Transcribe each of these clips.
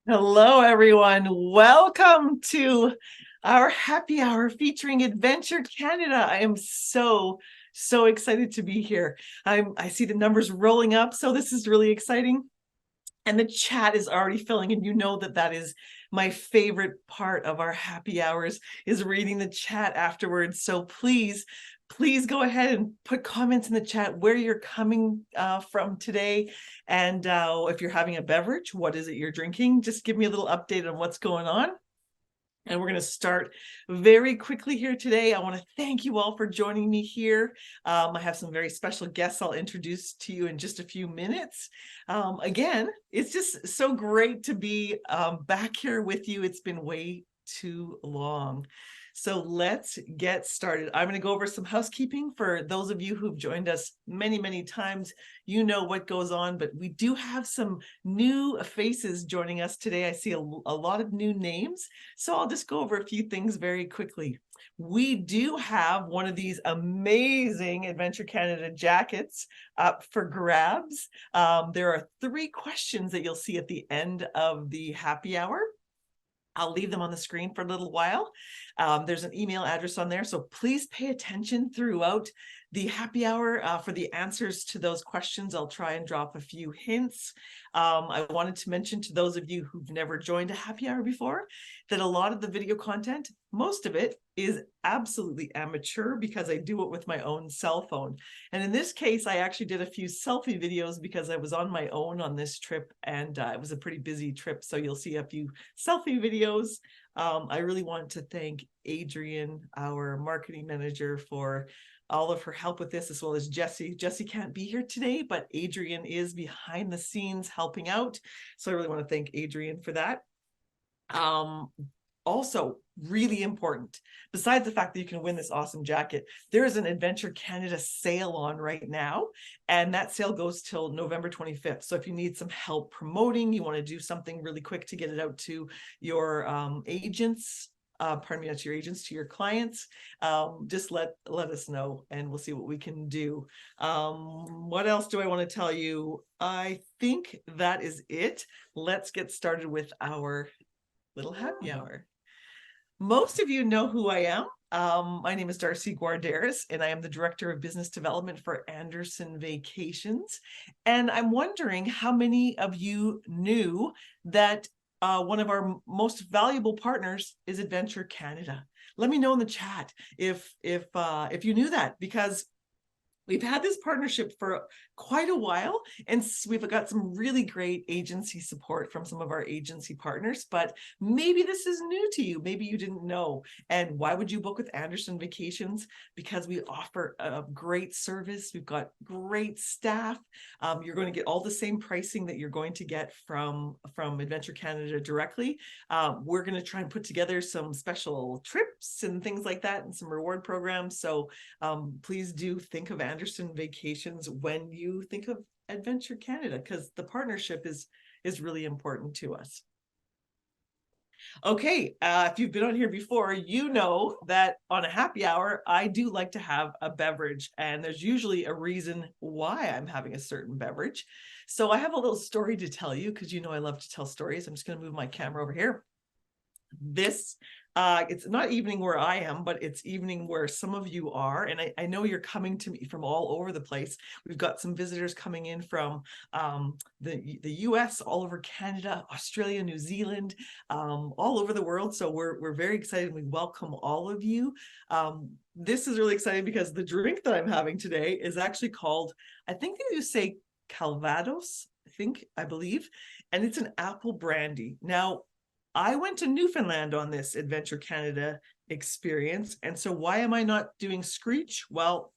Hello, everyone. Welcome to our happy hour featuring Adventure Canada. I am so excited to be here. I see the numbers rolling up, so this is really exciting. And the chat is already filling, and you know that is my favorite part of our happy hours is reading the chat afterwards. So please go ahead and put comments in the chat where you're coming from today. And if you're having a beverage, what is it you're drinking? Just give me a little update on what's going on. And we're going to start very quickly here today. I want to thank you all for joining me here. I have some very special guests I'll introduce to you in just a few minutes. Again, it's just so great to be back here with you. It's been way too long. So let's get started. I'm going to go over some housekeeping for those of you who've joined us many times. You know what goes on, but we do have some new faces joining us today. I see a lot of new names. So I'll just go over a few things very quickly. We do have one of these amazing Adventure Canada jackets up for grabs. There are 3 questions that you'll see at the end of the happy hour. I'll leave them on the screen for a little while. There's an email address on there, so please pay attention throughout the happy hour for the answers to those questions. I'll try and drop a few hints. I wanted to mention to those of you who've never joined a happy hour before that a lot of the video content, most of it, is absolutely amateur because I do it with my own cell phone. And in this case, I actually did a few selfie videos because I was on my own on this trip, and it was a pretty busy trip. So you'll see a few selfie videos. I really want to thank Adrian, our marketing manager, for all of her help with this, as well as Jessie. Jessie can't be here today, but Adrian is behind the scenes helping out. So I really want to thank Adrian for that. Also, really important, besides the fact that you can win this awesome jacket, there is an Adventure Canada sale on right now, and that sale goes till November 25th. So if you need some help promoting, you want to do something really quick to get it out to your agents, pardon me, not your agents, to your clients, just let us know and we'll see what we can do. What else do I want to tell you? I think that is it. Let's get started with our little happy hour. Most of you know who I am. My name is Darcie Guarderas, and I am the Director of Business Development for Anderson Vacations. And I'm wondering how many of you knew that one of our most valuable partners is Adventure Canada. Let me know in the chat if you knew that, because we've had this partnership for quite a while, and we've got some really great agency support from some of our agency partners, but maybe this is new to you. Maybe you didn't know. And why would you book with Anderson Vacations? Because we offer a great service. We've got great staff. You're going to get all the same pricing that you're going to get from Adventure Canada directly. We're going to try and put together some special trips and things like that, and some reward programs. So please do think of Anderson Vacations when you think of Adventure Canada, because the partnership is really important to us. Okay, if you've been on here before, you know that on a happy hour, I do like to have a beverage, and there's usually a reason why I'm having a certain beverage. So I have a little story to tell you, because you know I love to tell stories. I'm just going to move my camera over here. This it's not evening where I am, but it's evening where some of you are, and I know you're coming to me from all over the place. We've got some visitors coming in from the US, all over Canada, Australia, New Zealand, all over the world. So we're very excited. We welcome all of you. This is really exciting because the drink that I'm having today is actually called, I think you say Calvados, I believe, and it's an apple brandy. Now, I went to Newfoundland on this Adventure Canada experience. And so why am I not doing Screech? Well,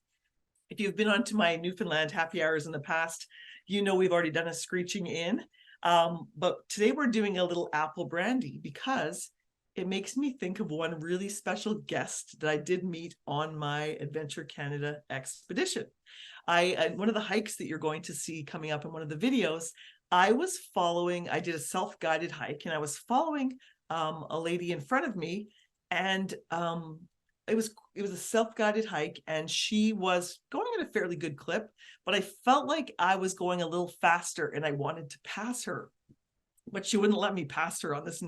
if you've been onto my Newfoundland happy hours in the past, you know we've already done a Screeching in. But today we're doing a little apple brandy because it makes me think of one really special guest that I did meet on my Adventure Canada expedition. One of the hikes that you're going to see coming up in one of the videos, I did a self-guided hike, and I was following a lady in front of me, and it was a self-guided hike, and she was going at a fairly good clip, but I felt like I was going a little faster and I wanted to pass her. but she wouldn't let me pass her on this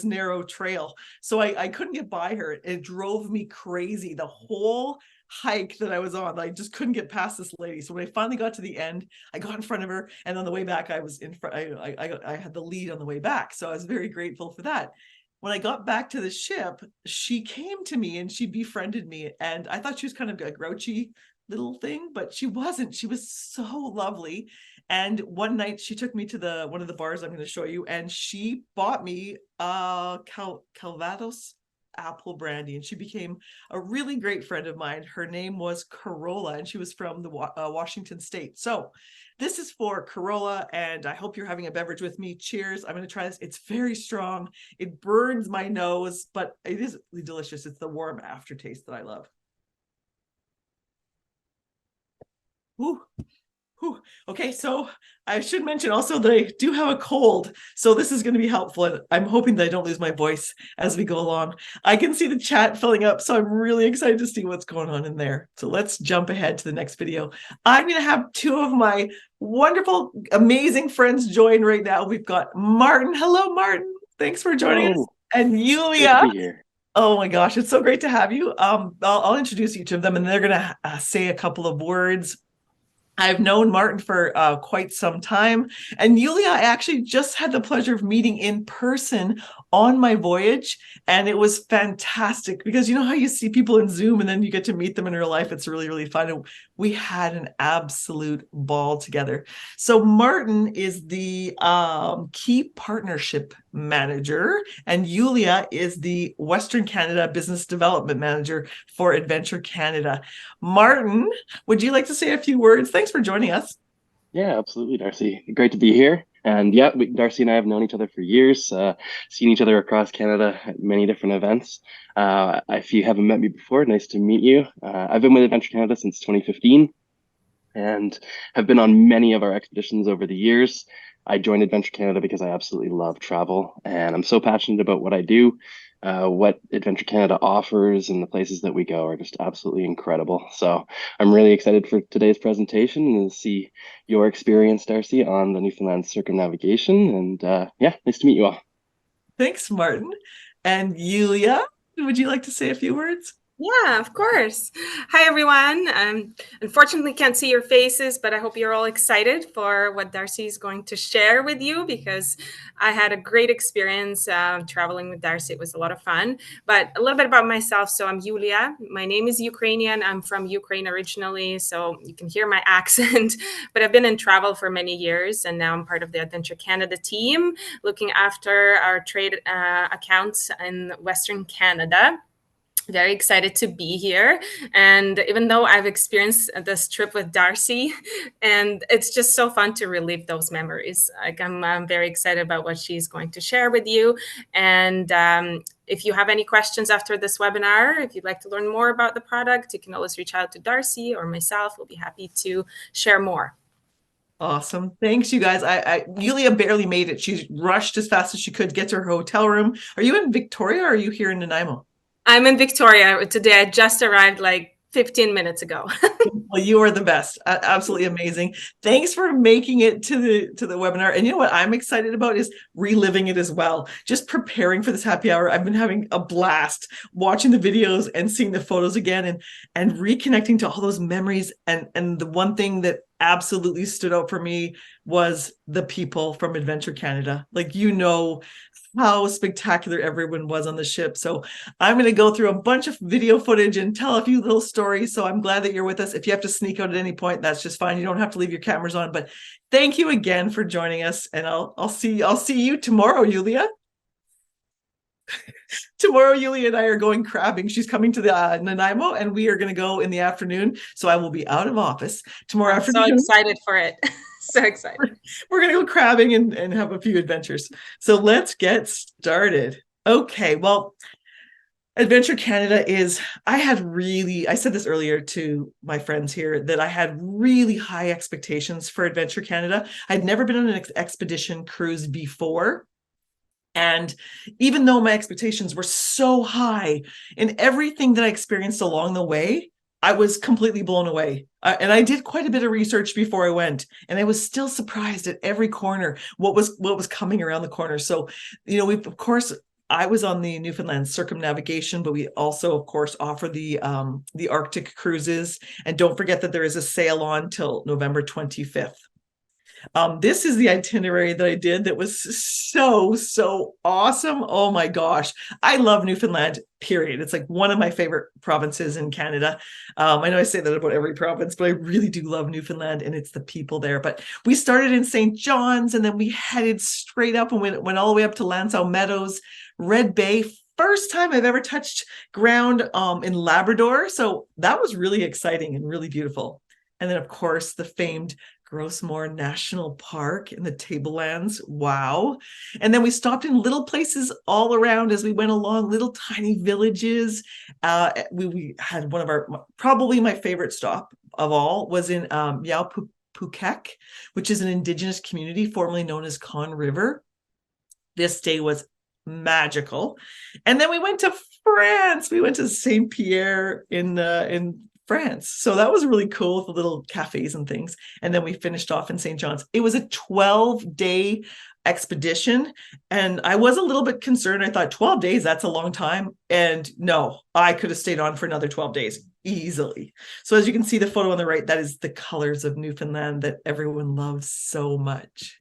narrow trail. So I couldn't get by her. It drove me crazy. The whole hike that I was on, I just couldn't get past this lady. So when I finally got to the end, I got in front of her, and on the way back, I was in front. I had the lead on the way back, so I was very grateful for that. When I got back to the ship, she came to me and she befriended me, and I thought she was kind of a grouchy little thing, but she wasn't. She was so lovely. And one night she took me to one of the bars I'm going to show you, and she bought me Calvados apple brandy, and she became a really great friend of mine. Her name was Corolla, and she was from the Washington State. So this is for Corolla, and I hope you're having a beverage with me. Cheers. I'm going to try this. It's very strong. It burns my nose, but it is really delicious. It's the warm aftertaste that I love. Ooh. Okay, so I should mention also that I do have a cold, so this is going to be helpful. I'm hoping that I don't lose my voice as we go along. I can see the chat filling up, so I'm really excited to see what's going on in there. So let's jump ahead to the next video. I'm going to have two of my wonderful, amazing friends join right now. We've got Martin. Hello, Martin. Thanks for joining us. And Yulia. Good to be here. Oh my gosh, it's so great to have you. I'll introduce each of them, and they're going to say a couple of words. I've known Martin for quite some time, and Yulia, I actually just had the pleasure of meeting in person on my voyage, and it was fantastic because you know how you see people in Zoom and then you get to meet them in real life. It's really, really fun. And we had an absolute ball together. So Martin is the key partnership manager, and Yulia is the Western Canada Business Development Manager for Adventure Canada. Martin, would you like to say a few words? Thanks for joining us. Yeah, absolutely, Darcie. Great to be here. And yeah, Darcie and I have known each other for years, seen each other across Canada at many different events. If you haven't met me before, nice to meet you. I've been with Adventure Canada since 2015 and have been on many of our expeditions over the years. I joined Adventure Canada because I absolutely love travel, and I'm so passionate about what I do. What Adventure Canada offers and the places that we go are just absolutely incredible. So I'm really excited for today's presentation and to see your experience, Darcie, on the Newfoundland circumnavigation. And yeah, nice to meet you all. Thanks, Martin. And Yulia, would you like to say a few words? Yeah, of course. Hi, everyone. Unfortunately, can't see your faces, but I hope you're all excited for what Darcie is going to share with you, because I had a great experience traveling with Darcie. It was a lot of fun. But a little bit about myself. So I'm Yulia. My name is Ukrainian. I'm from Ukraine originally, so you can hear my accent. But I've been in travel for many years, and now I'm part of the Adventure Canada team, looking after our trade accounts in Western Canada. Very excited to be here. And even though I've experienced this trip with Darcie, and it's just so fun to relive those memories. Like I'm very excited about what she's going to share with you. And if you have any questions after this webinar, if you'd like to learn more about the product, you can always reach out to Darcie or myself. We'll be happy to share more. Awesome. Thanks, you guys. Yulia barely made it. She rushed as fast as she could get to her hotel room. Are you in Victoria or are you here in Nanaimo? I'm in Victoria today. I just arrived like 15 minutes ago. Well, you are the best. Absolutely amazing. Thanks for making it to the webinar. And you know what I'm excited about is reliving it as well. Just preparing for this happy hour. I've been having a blast watching the videos and seeing the photos again and reconnecting to all those memories. And the one thing that absolutely stood out for me was the people from Adventure Canada. Like, you know, how spectacular everyone was on the ship. So I'm going to go through a bunch of video footage and tell a few little stories. So I'm glad that you're with us. If you have to sneak out at any point, that's just fine. You don't have to leave your cameras on, but thank you again for joining us. And I'll see you tomorrow, Yulia. Tomorrow, Yulia and I are going crabbing. She's coming to the Nanaimo, and we are going to go in the afternoon. So I will be out of office tomorrow afternoon. So excited for it. So excited. We're going to go crabbing and have a few adventures. So let's get started. Okay, well, Adventure Canada is, I said this earlier to my friends here, that I had really high expectations for Adventure Canada. I'd never been on an expedition cruise before. And even though my expectations were so high in everything that I experienced along the way, I was completely blown away. And I did quite a bit of research before I went, and I was still surprised at every corner what was coming around the corner. So, we of course, I was on the Newfoundland circumnavigation, but we also, of course, offer the Arctic cruises. And don't forget that there is a sail on till November 25th. This is the itinerary that I did that was so awesome. Oh my gosh. I love Newfoundland, period. It's like one of my favorite provinces in Canada. I know I say that about every province, but I really do love Newfoundland, and it's the people there. But we started in St. John's, and then we headed straight up and went all the way up to Lansau Meadows, Red Bay. First time I've ever touched ground in Labrador. So that was really exciting and really beautiful. And then, of course, the famed Grossmore National Park in the Tablelands. Wow. And then we stopped in little places all around as we went along, little tiny villages. We had one of probably my favorite stop of all was in Yaupukek, which is an Indigenous community formerly known as Conn River. This day was magical. And then we went to France. We went to Saint Pierre in France. So that was really cool with the little cafes and things. And then we finished off in St. John's. It was a 12-day expedition. And I was a little bit concerned. I thought 12 days, that's a long time. And no, I could have stayed on for another 12 days easily. So as you can see the photo on the right, that is the colors of Newfoundland that everyone loves so much.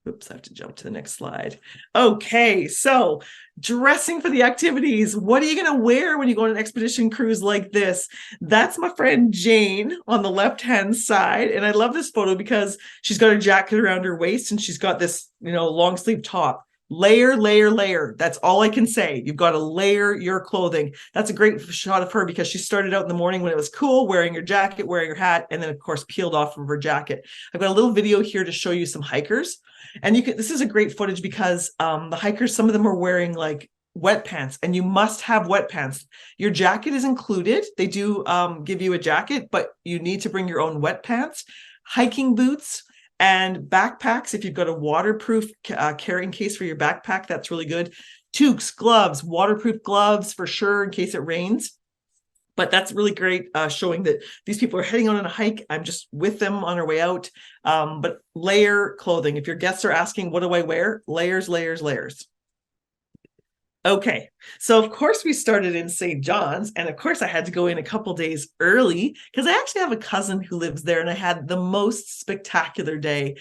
Oops, I have to jump to the next slide. Okay, so dressing for the activities. What are you going to wear when you go on an expedition cruise like this? That's my friend Jane on the left-hand side. And I love this photo because she's got her jacket around her waist and she's got this, long sleeve top. Layer, layer, layer. That's all I can say. You've got to layer your clothing. That's a great shot of her because she started out in the morning when it was cool, wearing her jacket, wearing her hat, and then, of course, peeled off of her jacket. I've got a little video here to show you some hikers. And this is a great footage because the hikers, some of them are wearing like wet pants, and you must have wet pants. Your jacket is included. They do give you a jacket, but you need to bring your own wet pants, hiking boots, and backpacks. If you've got a waterproof carrying case for your backpack, that's really good. Toques, gloves, waterproof gloves for sure in case it rains. But that's really great, showing that these people are heading on a hike. I'm just with them on our way out. But layer clothing. If your guests are asking, what do I wear? Layers, layers, layers. Okay, so of course we started in St. John's, and of course I had to go in a couple days early because I actually have a cousin who lives there, and I had the most spectacular day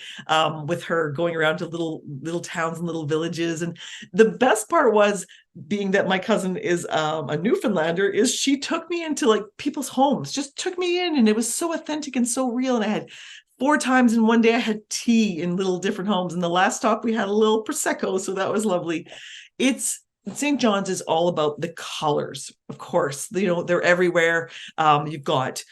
with her going around to little towns and little villages. And the best part was, being that my cousin is a Newfoundlander, is she took me into like people's homes, just took me in, and it was so authentic and so real. And I had 4 times in one day, I had tea in little different homes. And the last stop we had a little Prosecco, so that was lovely. St. John's is all about the colors, of course. They're everywhere. You've got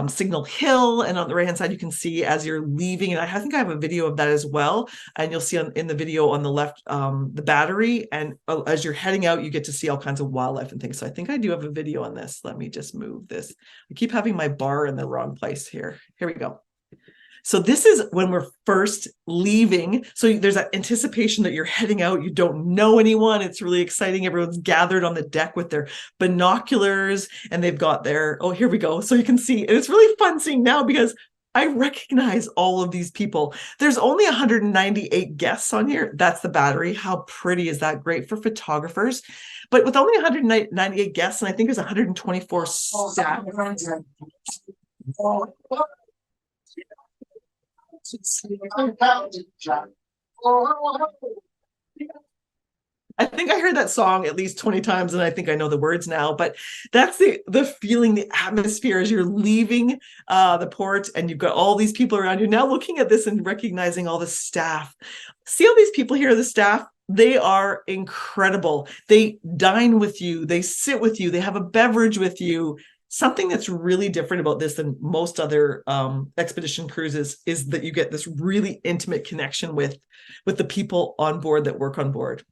Signal Hill, and on the right-hand side, you can see as you're leaving, and I think I have a video of that as well, and you'll see in the video on the left, the battery, and as you're heading out, you get to see all kinds of wildlife and things. So I think I do have a video on this. Let me just move this. I keep having my bar in the wrong place here. Here we go. So this is when we're first leaving. So there's that anticipation that you're heading out. You don't know anyone. It's really exciting. Everyone's gathered on the deck with their binoculars, and they've got oh, here we go. So you can see, and it's really fun seeing now because I recognize all of these people. There's only 198 guests on here. That's the battery. How pretty is that? Great for photographers. But with only 198 guests, and I think there's 124 staff. I think I heard that song at least 20 times, and I think I know the words now, but that's the feeling, the atmosphere as you're leaving the port, and you've got all these people around you. Now looking at this and recognizing all the staff. See all these people here, the staff? They are incredible. They dine with you. They sit with you. They have a beverage with you. Something that's really different about this than most other expedition cruises is that you get this really intimate connection with the people on board that work on board.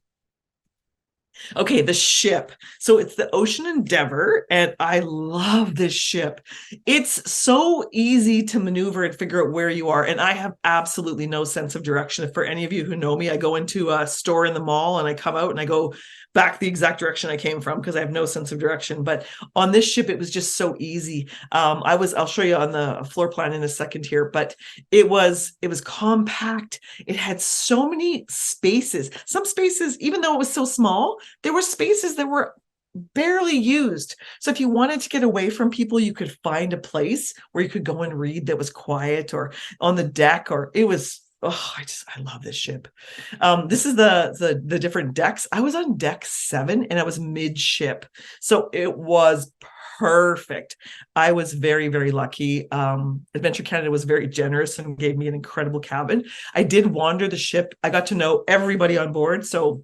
Okay, the ship. So it's the Ocean Endeavor, and I love this ship. It's so easy to maneuver and figure out where you are. And I have absolutely no sense of direction. For any of you who know me, I go into a store in the mall and I come out and I go back the exact direction I came from because I have no sense of direction. But on this ship, it was just so easy. I'll show you on the floor plan in a second here, but it was compact. It had so many spaces. Some spaces, even though it was so small, there were spaces that were barely used. So if you wanted to get away from people, you could find a place where you could go and read that was quiet, or on the deck, or it was, oh, I love this ship. This is the different decks. I was on deck 7 and I was midship. So it was perfect. I was very, very lucky. Adventure Canada was very generous and gave me an incredible cabin. I did wander the ship. I got to know everybody on board. So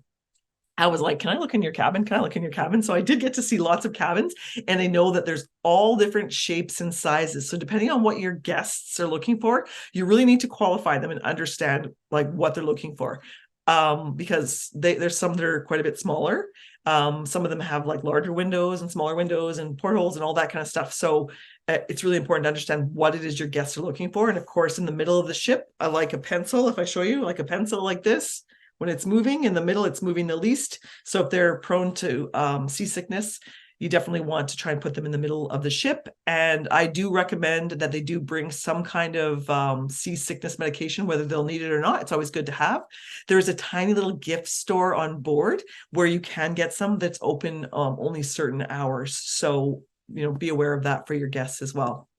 I was like, can I look in your cabin? Can I look in your cabin? So I did get to see lots of cabins, and I know that there's all different shapes and sizes. So depending on what your guests are looking for, you really need to qualify them and understand like what they're looking for. Because there's some that are quite a bit smaller. Some of them have like larger windows and smaller windows and portholes and all that kind of stuff. So it's really important to understand what it is your guests are looking for. And of course, in the middle of the ship, I like a pencil. If I show you like a pencil like this, when it's moving in the middle, it's moving the least. So if they're prone to seasickness, you definitely want to try and put them in the middle of the ship. And I do recommend that they do bring some kind of seasickness medication, whether they'll need it or not. It's always good to have. There's a tiny little gift store on board where you can get some that's open only certain hours. So, be aware of that for your guests as well.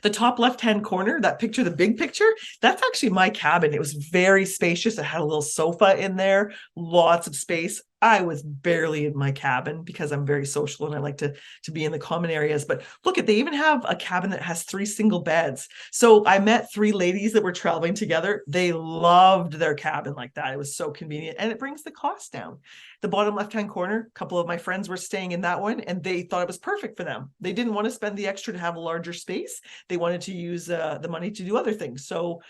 The top left-hand corner, that picture, the big picture, that's actually my cabin. It was very spacious. It had a little sofa in there, lots of space. I was barely in my cabin because I'm very social and I like to be in the common areas. But look they even have a cabin that has 3 single beds. So I met 3 ladies that were traveling together. They loved their cabin like that. It was so convenient, and it brings the cost down. The bottom left-hand corner, a couple of my friends were staying in that one, and they thought it was perfect for them. They didn't want to spend the extra to have a larger space. They wanted to use the money to do other things. So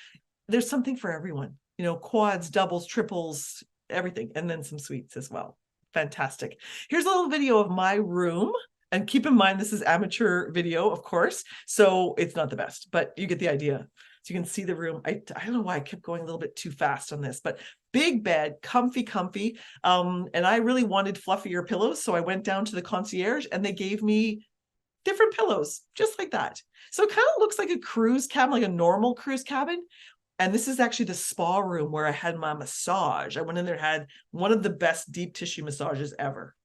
there's something for everyone, quads, doubles, triples, everything, and then some suites as well. Fantastic. Here's a little video of my room. And keep in mind, this is amateur video, of course, so it's not the best, but you get the idea. So you can see the room. I don't know why I kept going a little bit too fast on this, but big bed, comfy. And I really wanted fluffier pillows, so I went down to the concierge and they gave me different pillows, just like that. So it kind of looks like a cruise cabin, like a normal cruise cabin. And this is actually the spa room where I had my massage. I went in there, had one of the best deep tissue massages ever.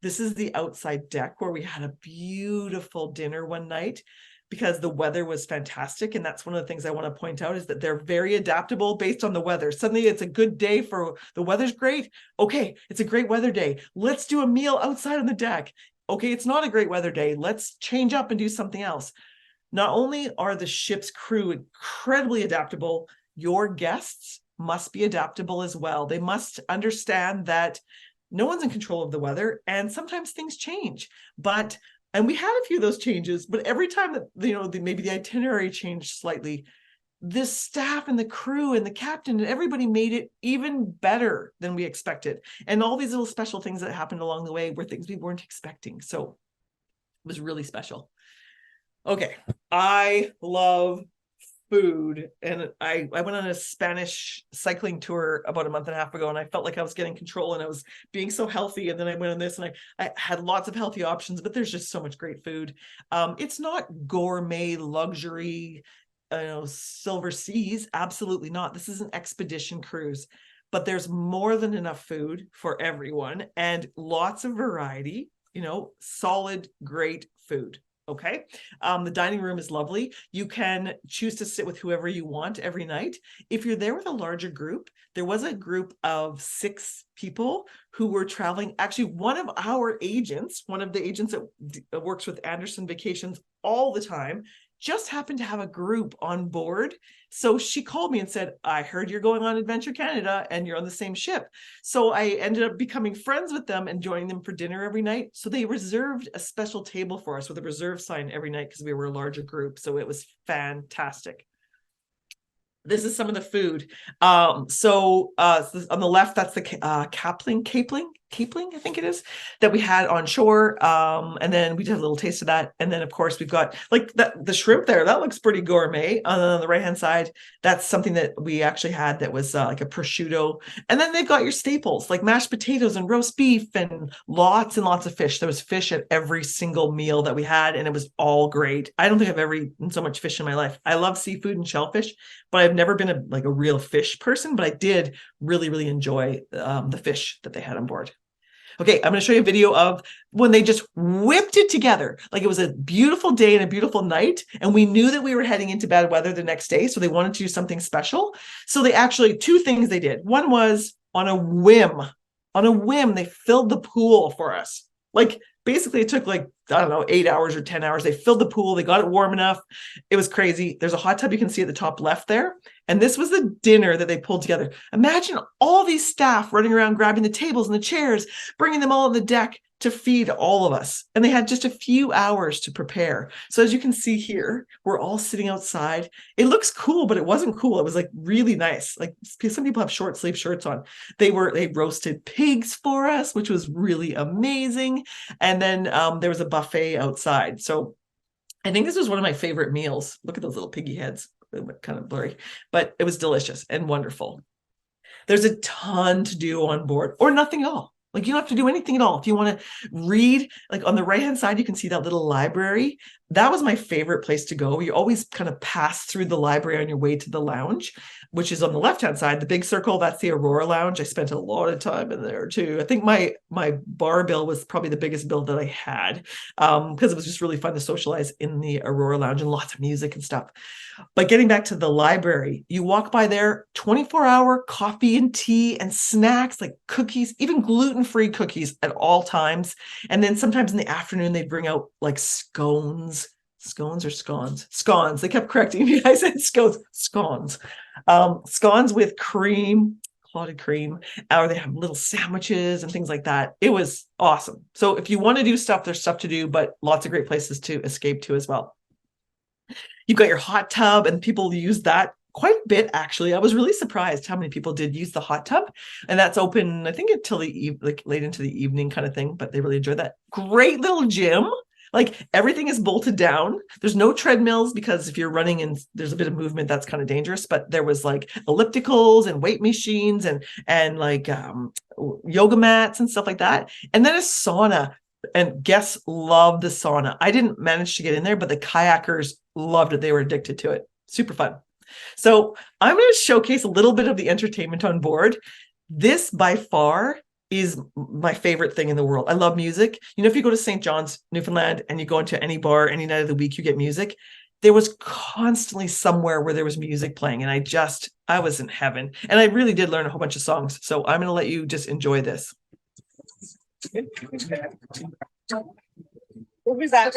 This is the outside deck where we had a beautiful dinner one night because the weather was fantastic. And that's one of the things I want to point out is that they're very adaptable based on the weather. Suddenly it's a good day for the weather's great. Okay, it's a great weather day. Let's do a meal outside on the deck. Okay, it's not a great weather day. Let's change up and do something else. Not only are the ship's crew incredibly adaptable, your guests must be adaptable as well. They must understand that no one's in control of the weather, and sometimes things change. And we had a few of those changes, but every time that maybe the itinerary changed slightly, the staff and the crew and the captain and everybody made it even better than we expected. And all these little special things that happened along the way were things we weren't expecting. So it was really special. Okay, I love food, and I went on a Spanish cycling tour about a month and a half ago, and I felt like I was getting control and I was being so healthy, and then I went on this and I had lots of healthy options, but there's just so much great food. It's not gourmet luxury, silver seas, absolutely not. This is an expedition cruise, but there's more than enough food for everyone and lots of variety, solid, great food. Okay. The dining room is lovely. You can choose to sit with whoever you want every night. If you're there with a larger group, there was a group of 6 people who were traveling. Actually, one of the agents that works with Anderson Vacations all the time, just happened to have a group on board. So she called me and said, I heard you're going on Adventure Canada and you're on the same ship. So I ended up becoming friends with them and joining them for dinner every night. So they reserved a special table for us with a reserve sign every night because we were a larger group. So it was fantastic. This is some of the food. So on the left, that's the capling. capling, I think it is, that we had on shore. And then we did a little taste of that. And then of course we've got like the shrimp there. That looks pretty gourmet. On the right-hand side, that's something that we actually had that was like a prosciutto. And then they've got your staples like mashed potatoes and roast beef and lots of fish. There was fish at every single meal that we had, and it was all great. I don't think I've ever eaten so much fish in my life. I love seafood and shellfish, but I've never been a real fish person, but I did really enjoy the fish that they had on board. Okay, I'm going to show you a video of when they just whipped it together. Like it was a beautiful day and a beautiful night, and we knew that we were heading into bad weather the next day, so they wanted to do something special. So they actually, two things they did. One was on a whim, they filled the pool for us. Like basically it took like, I don't know, 8 hours or 10 hours. They filled the pool. They got it warm enough. It was crazy. There's a hot tub you can see at the top left there. And this was the dinner that they pulled together. Imagine all these staff running around, grabbing the tables and the chairs, bringing them all on the deck to feed all of us. And they had just a few hours to prepare. So as you can see here, we're all sitting outside. It looks cool, but it wasn't cool. It was like really nice. Like some people have short sleeve shirts on. They roasted pigs for us, which was really amazing. And then there was a buffet outside. So I think this was one of my favorite meals. Look at those little piggy heads. Kind of blurry, but it was delicious and wonderful. There's a ton to do on board, or nothing at all. Like you don't have to do anything at all. If you want to read, like on the right-hand side, you can see that little library. That was my favorite place to go. You always kind of pass through the library on your way to the lounge, which is on the left-hand side. The big circle, that's the Aurora Lounge. I spent a lot of time in there too. I think my bar bill was probably the biggest bill that I had, because it was just really fun to socialize in the Aurora Lounge and lots of music and stuff. But getting back to the library, you walk by there, 24-hour coffee and tea and snacks like cookies, even gluten-free cookies at all times. And then sometimes in the afternoon, they'd bring out like scones or scones. Scones. They kept correcting me. I said scones. Scones. Scones with cream, clotted cream, or they have little sandwiches and things like that. It was awesome. So if you want to do stuff, there's stuff to do, but lots of great places to escape to as well. You've got your hot tub, and people use that quite a bit, actually. I was really surprised how many people did use the hot tub, and that's open, I think, until like late into the evening kind of thing, but they really enjoyed that. Great little gym. Like everything is bolted down. There's no treadmills because if you're running and there's a bit of movement, that's kind of dangerous. But there was like ellipticals and weight machines and like yoga mats and stuff like that. And then a sauna. And guests loved the sauna. I didn't manage to get in there, but the kayakers loved it. They were addicted to it. Super fun. So I'm going to showcase a little bit of the entertainment on board. This by far is my favorite thing in the world. I love music. You know, if you go to St. John's, Newfoundland, and you go into any bar, any night of the week, you get music. There was constantly somewhere where there was music playing, and I was in heaven. And I really did learn a whole bunch of songs. So I'm going to let you just enjoy this. What was that?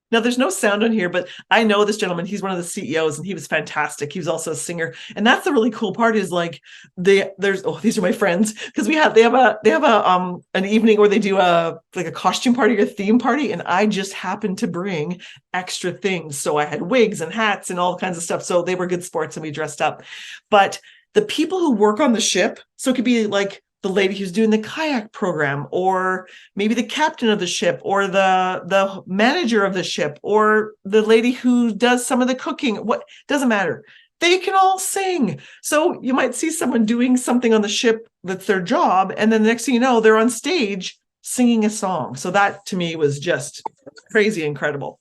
Now, there's no sound on here, but I know this gentleman. He's one of the CEOs, and he was fantastic. He was also a singer, and that's the really cool part. Is like these are my friends, because they have an evening where they do a costume party or theme party, and I just happened to bring extra things, so I had wigs and hats and all kinds of stuff. So they were good sports, and we dressed up. But the people who work on the ship, so it could be like the lady who's doing the kayak program, or maybe the captain of the ship, or the manager of the ship, or the lady who does some of the cooking. What doesn't matter. They can all sing. So you might see someone doing something on the ship that's their job, and then the next thing you know, they're on stage singing a song. So that to me was just crazy incredible.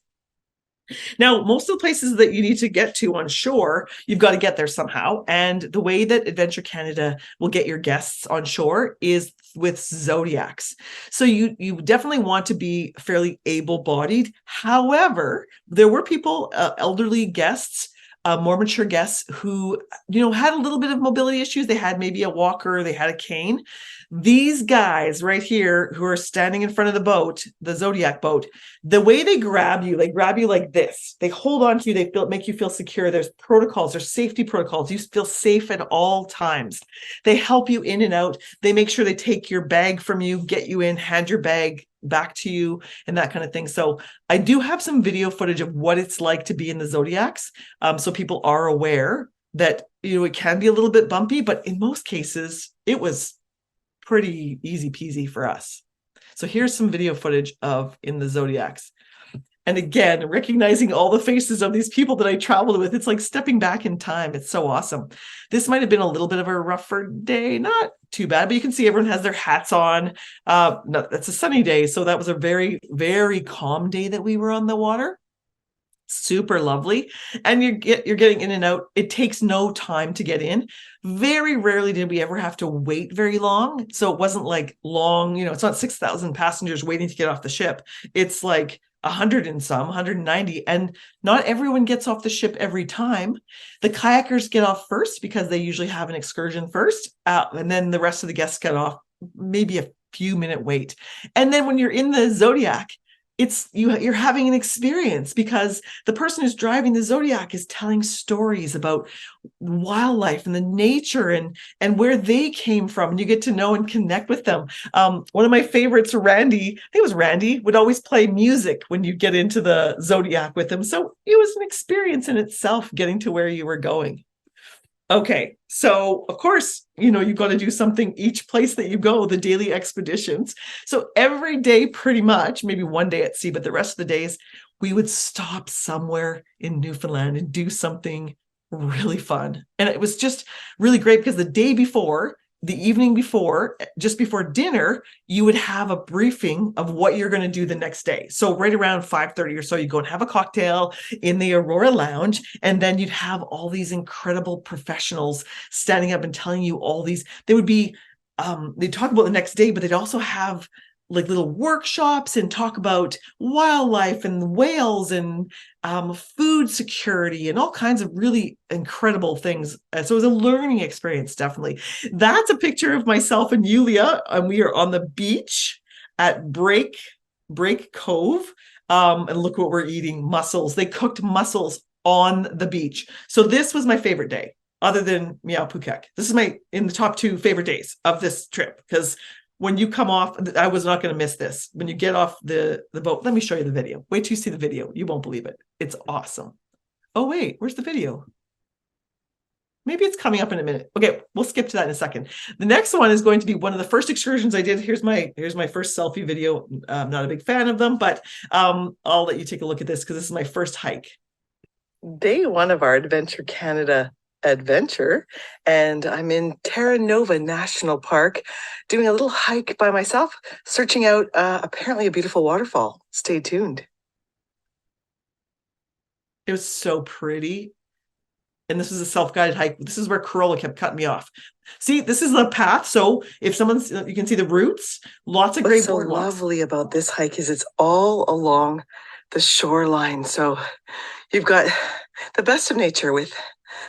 Now, most of the places that you need to get to on shore, you've got to get there somehow. And the way that Adventure Canada will get your guests on shore is with Zodiacs. So you definitely want to be fairly able-bodied. However, there were people, elderly guests, more mature guests who, had a little bit of mobility issues. They had maybe a walker, they had a cane. These guys right here who are standing in front of the boat, the Zodiac boat, the way they grab you like this. They hold on to you. Make you feel secure. There's protocols, there's safety protocols. You feel safe at all times. They help you in and out. They make sure they take your bag from you, get you in, hand your bag, back to you and that kind of thing. So I do have some video footage of what it's like to be in the zodiacs. So people are aware that, it can be a little bit bumpy, but in most cases, it was pretty easy peasy for us. So here's some video footage of in the zodiacs. And again, recognizing all the faces of these people that I traveled with, it's like stepping back in time. It's so awesome. This might have been a little bit of a rougher day, not too bad, but you can see everyone has their hats on. No, that's a sunny day. So that was a very, very calm day that we were on the water. Super lovely. And you're getting in and out. It takes no time to get in. Very rarely did we ever have to wait very long. So it wasn't like long, it's not 6,000 passengers waiting to get off the ship. It's like 100 and some, 190. And not everyone gets off the ship every time. The kayakers get off first because they usually have an excursion first. And then the rest of the guests get off, maybe a few minute wait. And then when you're in the Zodiac, you're having an experience because the person who's driving the Zodiac is telling stories about wildlife and the nature and where they came from, and you get to know and connect with them. One of my favorites, Randy, I think it was Randy, would always play music when you get into the Zodiac with him. So it was an experience in itself getting to where you were going. Okay, so of course, you've got to do something each place that you go, the daily expeditions. So every day, pretty much, maybe one day at sea, but the rest of the days, we would stop somewhere in Newfoundland and do something really fun. And it was just really great because the day before, the evening before, just before dinner, you would have a briefing of what you're going to do the next day. So right around 5:30 or so, you go and have a cocktail in the Aurora Lounge, and then you'd have all these incredible professionals standing up and telling you all these. They would be, they'd talk about the next day, but they'd also have like little workshops and talk about wildlife and whales and food security and all kinds of really incredible things. So it was a learning experience, definitely. That's a picture of myself and Yulia, and we are on the beach at Break Cove. And look what we're eating, mussels. They cooked mussels on the beach. So this was my favorite day, other than Meow Phuket. This is in the top 2 favorite days of this trip, because when you come off, I was not going to miss this. When you get off the boat, let me show you the video. Wait till you see the video. You won't believe it. It's awesome. Oh, wait, where's the video? Maybe it's coming up in a minute. Okay, we'll skip to that in a second. The next one is going to be one of the first excursions I did. Here's my first selfie video. I'm not a big fan of them, but I'll let you take a look at this because this is my first hike. Day 1 of our Adventure Canada adventure, and I'm in Terra Nova National Park doing a little hike by myself, searching out apparently a beautiful waterfall. Stay tuned. It was so pretty. And this is a self-guided hike. This is where Corolla kept cutting me off. See, this is the path. So if you can see the roots, lots of great boardwalks. What's so lovely about this hike is it's all along the shoreline. So you've got the best of nature with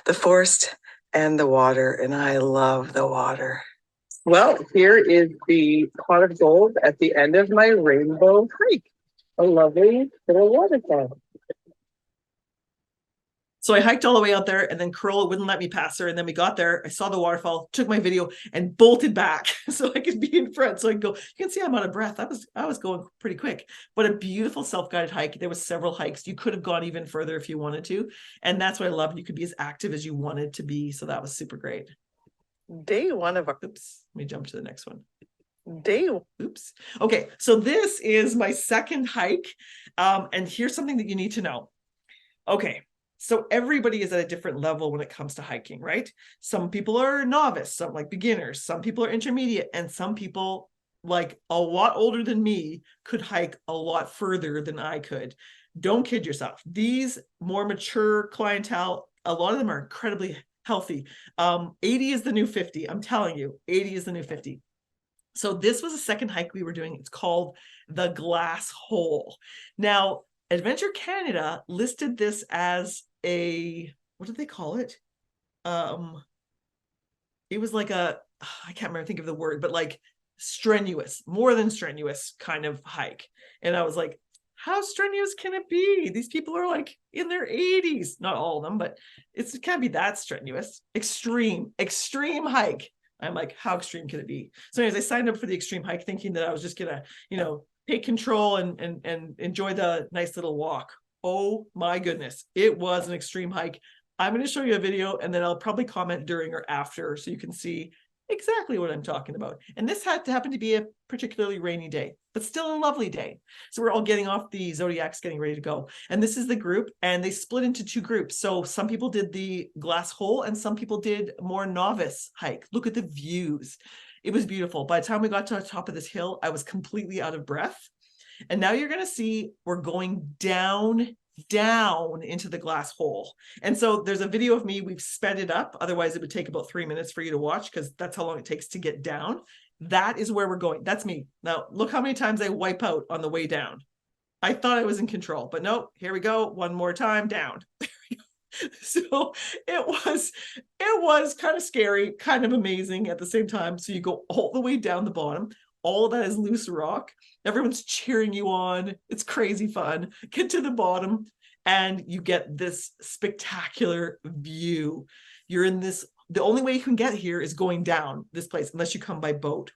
the forest and the water, and I love the water. Well, here is the pot of gold at the end of my rainbow hike. A lovely little waterfall. So I hiked all the way out there, and then Corolla wouldn't let me pass her. And then we got there. I saw the waterfall, took my video, and bolted back so I could be in front. So I could go. You can see I'm out of breath. I was going pretty quick, but a beautiful self-guided hike. There was several hikes. You could have gone even further if you wanted to, and that's what I love. You could be as active as you wanted to be. So that was super great. Day 1 of our. Oops. Let me jump to the next one. Oops. Okay. So this is my second hike, and here's something that you need to know. Okay. So everybody is at a different level when it comes to hiking, right? Some people are novice, some like beginners, some people are intermediate, and some people like a lot older than me could hike a lot further than I could. Don't kid yourself. These more mature clientele, a lot of them are incredibly healthy. 80 is the new 50. I'm telling you, 80 is the new 50. So this was a second hike we were doing. It's called the Glass Hole. Now, Adventure Canada listed this as what did they call it? It was like I can't remember, think of the word, but like strenuous, more than strenuous kind of hike. And I was like, how strenuous can it be? These people are like in their 80s, not all of them, but it can't be that strenuous. Extreme hike. I'm like, how extreme can it be? So anyways, I signed up for the extreme hike thinking that I was just gonna, take control and enjoy the nice little walk. Oh my goodness, it was an extreme hike. I'm going to show you a video and then I'll probably comment during or after so you can see exactly what I'm talking about. And this had to happen to be a particularly rainy day, but still a lovely day. So we're all getting off the Zodiacs, getting ready to go. And this is the group, and they split into two groups. So some people did the glass hole and some people did more novice hike. Look at the views. It was beautiful. By the time we got to the top of this hill, I was completely out of breath. And now you're going to see we're going down into the glass hole. And so there's a video of me, we've sped it up. Otherwise it would take about 3 minutes for you to watch because that's how long it takes to get down. That is where we're going. That's me. Now look how many times I wipe out on the way down. I thought I was in control, but nope, here we go. One more time down. So it was kind of scary, kind of amazing at the same time. So you go all the way down the bottom. All of that is loose rock. Everyone's cheering you on. It's crazy fun. Get to the bottom and you get this spectacular view. You're in this, the only way you can get here is going down this place unless you come by boat.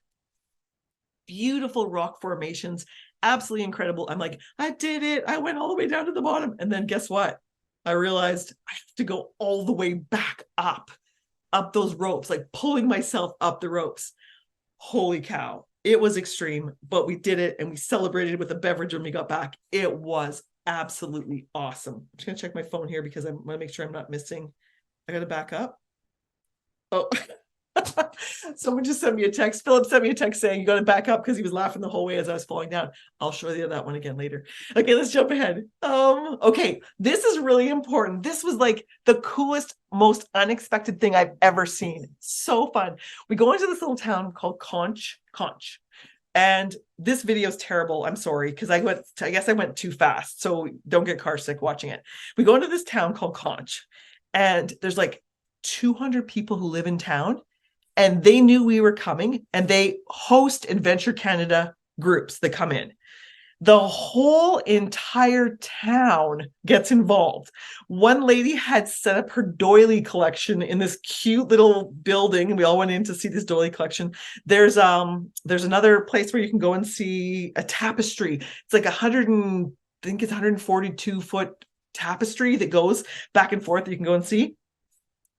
Beautiful rock formations, absolutely incredible. I'm like, I did it. I went all the way down to the bottom. And then guess what? I realized I have to go all the way back up those ropes, like pulling myself up the ropes. Holy cow. It was extreme, but we did it and we celebrated with a beverage when we got back. It was absolutely awesome. I'm just going to check my phone here because I want to make sure I'm not missing. I got to back up. Oh, someone just sent me a text. Philip sent me a text saying you got to back up because he was laughing the whole way as I was falling down. I'll show you that one again later. Okay, let's jump ahead. Okay, this is really important. This was like the coolest, most unexpected thing I've ever seen. So fun. We go into this little town called Conch. And this video is terrible. I'm sorry, because I guess I went too fast. So don't get car sick watching it. We go into this town called Conch, and there's like 200 people who live in town. And they knew we were coming and they host Adventure Canada groups that come in. The whole entire town gets involved. One lady had set up her doily collection in this cute little building, and we all went in to see this doily collection. There's another place where you can go and see a tapestry. It's like 142-foot tapestry that goes back and forth that you can go and see.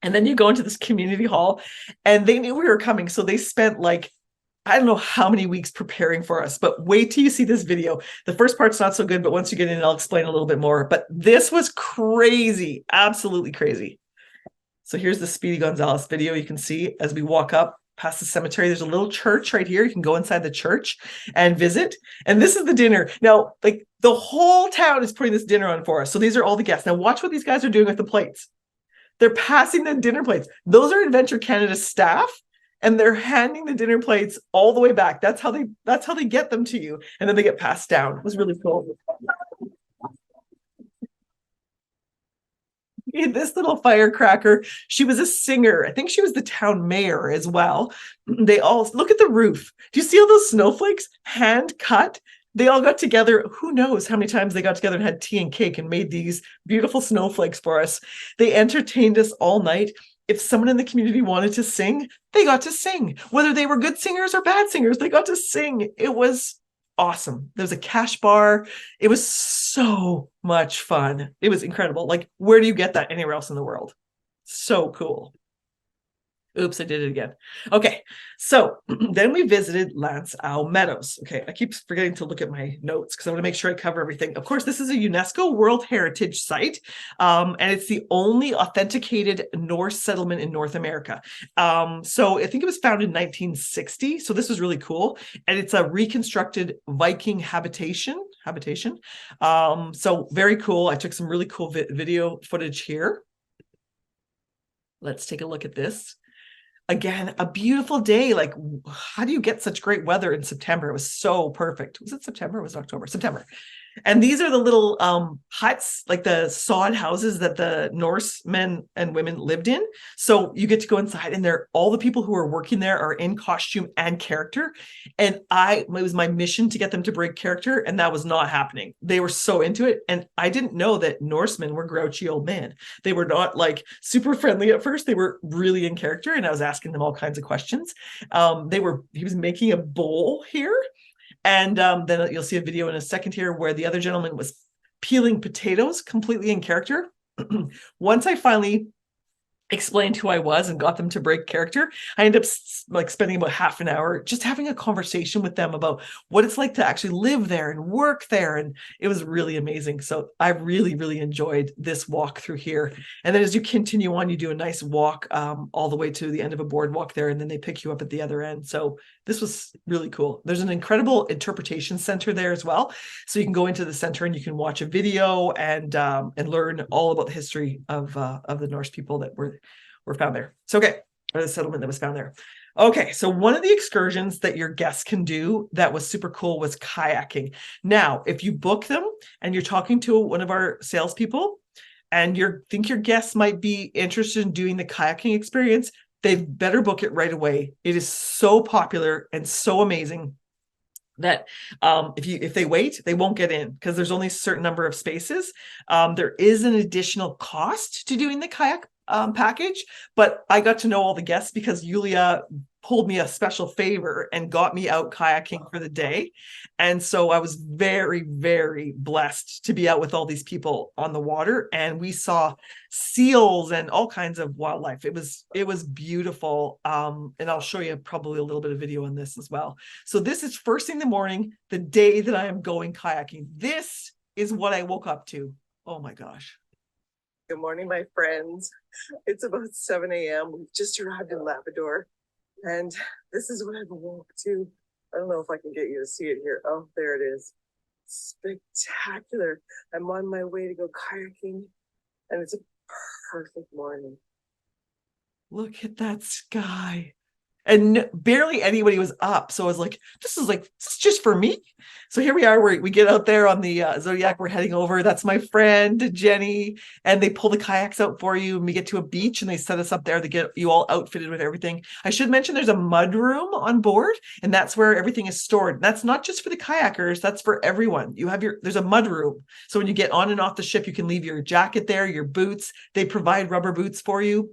And then you go into this community hall, and they knew we were coming. So they spent like, I don't know how many weeks preparing for us, but wait till you see this video. The first part's not so good, but once you get in, I'll explain a little bit more. But this was crazy, absolutely crazy. So here's the Speedy Gonzalez video. You can see as we walk up past the cemetery, there's a little church right here. You can go inside the church and visit. And this is the dinner. Now, like the whole town is putting this dinner on for us. So these are all the guests. Now watch what these guys are doing with the plates. They're passing the dinner plates. Those are Adventure Canada staff, and they're handing the dinner plates all the way back. That's how they get them to you, and then they get passed down. It was really cool. This little firecracker, she was a singer. I think she was the town mayor as well. They all look at the roof. Do you see all those snowflakes hand cut? They all got together. Who knows how many times they got together and had tea and cake and made these beautiful snowflakes for us. They entertained us all night. If someone in the community wanted to sing, they got to sing. Whether they were good singers or bad singers, they got to sing. It was awesome. There was a cash bar. It was so much fun. It was incredible. Like, where do you get that anywhere else in the world? So cool. Oops, I did it again. Okay, so then we visited Lanceau Meadows. Okay, I keep forgetting to look at my notes because I want to make sure I cover everything. Of course, this is a UNESCO World Heritage Site, and it's the only authenticated Norse settlement in North America. So I think it was founded in 1960, so this was really cool. And it's a reconstructed Viking habitation. So very cool. I took some really cool video footage here. Let's take a look at this. Again, a beautiful day. Like, how do you get such great weather in September? It was so perfect. Was it September? Or was it October? September. And these are the little huts, like the sod houses that the Norse men and women lived in. So you get to go inside, and all the people who are working there are in costume and character. And it was my mission to get them to break character, and that was not happening. They were so into it. And I didn't know that Norsemen were grouchy old men. They were not like super friendly at first. They were really in character, and I was asking them all kinds of questions. He was making a bowl here. And then you'll see a video in a second here where the other gentleman was peeling potatoes completely in character. Once I finally explained who I was and got them to break character, I ended up like spending about half an hour just having a conversation with them about what it's like to actually live there and work there. And it was really amazing. So I really, really enjoyed this walk through here. And then as you continue on, you do a nice walk all the way to the end of a boardwalk there, and then they pick you up at the other end. So this was really cool. There's an incredible interpretation center there as well. So you can go into the center and you can watch a video and learn all about the history of the Norse people that were found there. So, okay, or the settlement that was found there. Okay, so one of the excursions that your guests can do that was super cool was kayaking. Now, if you book them and you're talking to one of our salespeople and you think your guests might be interested in doing the kayaking experience, they better book it right away. It is so popular and so amazing that if they wait, they won't get in because there's only a certain number of spaces. There is an additional cost to doing the kayak package, but I got to know all the guests because Yulia pulled me a special favor and got me out kayaking for the day. And so I was very, very blessed to be out with all these people on the water, and we saw seals and all kinds of wildlife. It was beautiful. And I'll show you probably a little bit of video on this as well. So this is first thing in the morning, the day that I am going kayaking. This is what I woke up to. Oh my gosh. Good morning, my friends. It's about 7 a.m. We've just arrived in Labrador, and this is what I've woke to. I don't know if I can get you to see it here. Oh, there it is. Spectacular. I'm on my way to go kayaking, and it's a perfect morning. Look at that sky. And barely anybody was up. So I was like, this is just for me. So here we are, we get out there on the Zodiac, we're heading over. That's my friend, Jenny. And they pull the kayaks out for you. And we get to a beach and they set us up there to get you all outfitted with everything. I should mention there's a mud room on board, and that's where everything is stored. And that's not just for the kayakers, that's for everyone. There's a mud room. So when you get on and off the ship, you can leave your jacket there, your boots. They provide rubber boots for you.